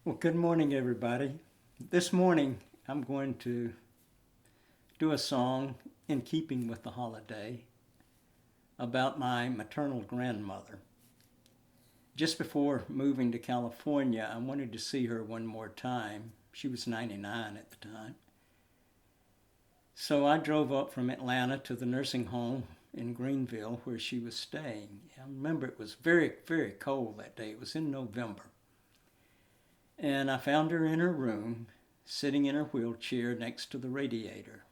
Well, good morning, everybody. This morning, I'm going to do a song in keeping with the holiday about my maternal grandmother. Just before moving to California, I wanted to see her one more time. She was 99 at the time. So I drove up from Atlanta to the nursing home in Greenville where she was staying. I remember it was very, very cold that day. It was in November. And I found her in her room, sitting in her wheelchair next to the radiator.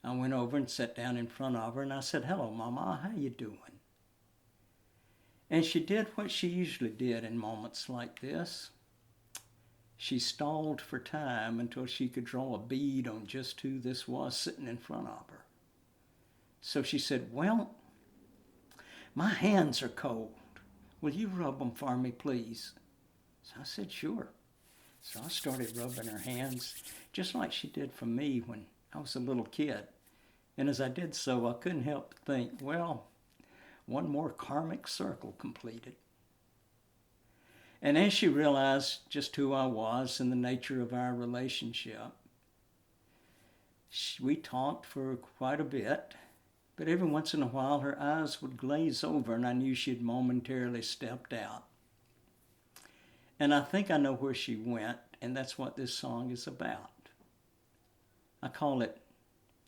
I went over and sat down in front of her and I said, "Hello, Mama, how you doing?" And she did what she usually did in moments like this. She stalled for time until she could draw a bead on just who this was sitting in front of her. So she said, "Well, my hands are cold. Will you rub them for me, please?" So I said, "Sure." So I started rubbing her hands just like she did for me when I was a little kid. And as I did so, I couldn't help but think, well, one more karmic circle completed. And as she realized just who I was and the nature of our relationship, we talked for quite a bit, but every once in a while her eyes would glaze over and I knew she had momentarily stepped out. And I think I know where she went, and that's what this song is about. I call it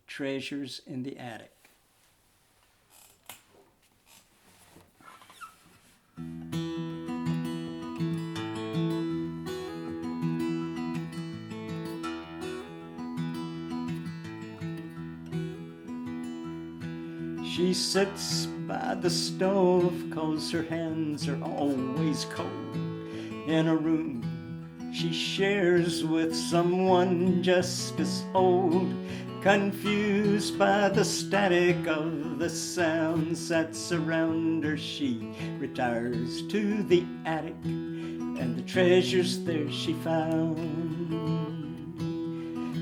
Treasures in the Attic. She sits by the stove 'cause her hands are always cold. In a room she shares with someone just as old. Confused by the static of the sounds that surround her, she retires to the attic, and the treasures there she found.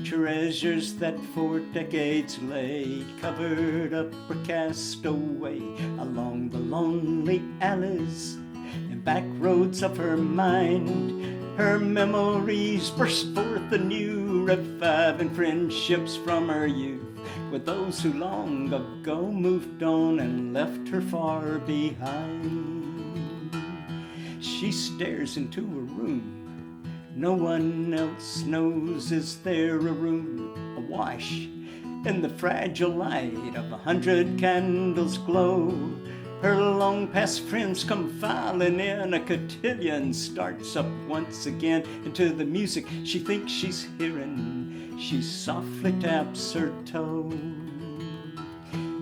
Treasures that for decades lay covered up or cast away along the lonely alleys and back roads of her mind. Her memories burst forth anew, reviving friendships from her youth with those who long ago moved on and left her far behind. She stares into a room no one else knows. Is there a room awash in the fragile light of 100 candles glow? Her long past friends come filing in, a cotillion starts up once again, and to the music she thinks she's hearing, she softly taps her toe.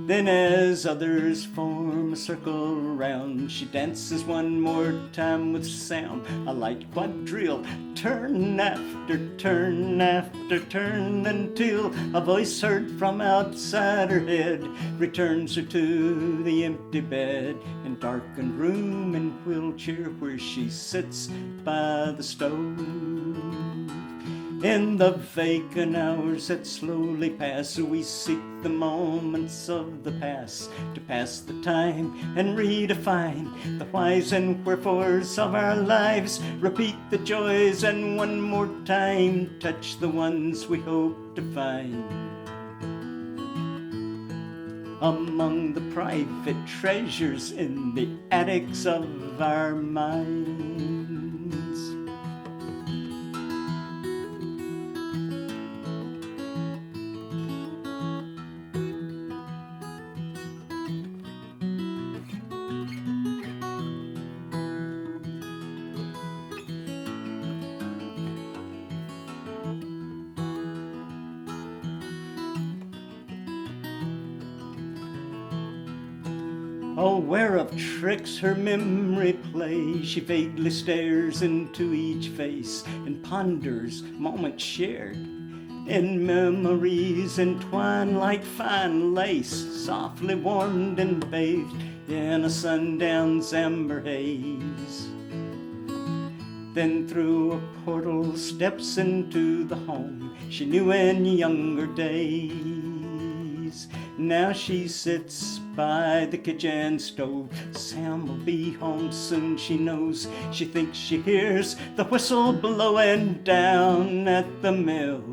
Then as others form a circle round, she dances one more time with sound, a light quadrille, turn after turn after turn, until a voice heard from outside her head returns her to the empty bed and darkened room and wheelchair where she sits by the stove. In the vacant hours that slowly pass, we seek the moments of the past to pass the time and redefine the whys and wherefores of our lives. Repeat the joys and one more time touch the ones we hope to find. Among the private treasures in the attics of our minds. Aware of tricks her memory plays, she vaguely stares into each face and ponders moments shared. In memories entwined like fine lace, softly warmed and bathed in a sundown's amber haze. Then through a portal steps into the home she knew in younger days. Now she sits by the kitchen stove. Sam will be home soon, she knows. She thinks she hears the whistle blowing down at the mill.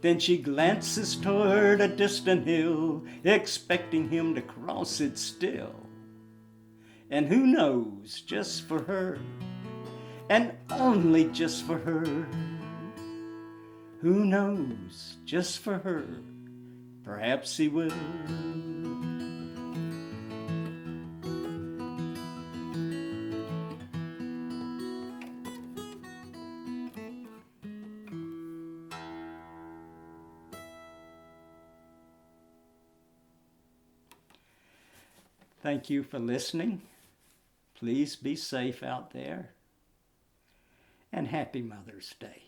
Then she glances toward a distant hill, expecting him to cross it still. And who knows, just for her, and only just for her, who knows, just for her, perhaps he will. Thank you for listening. Please be safe out there. And happy Mother's Day.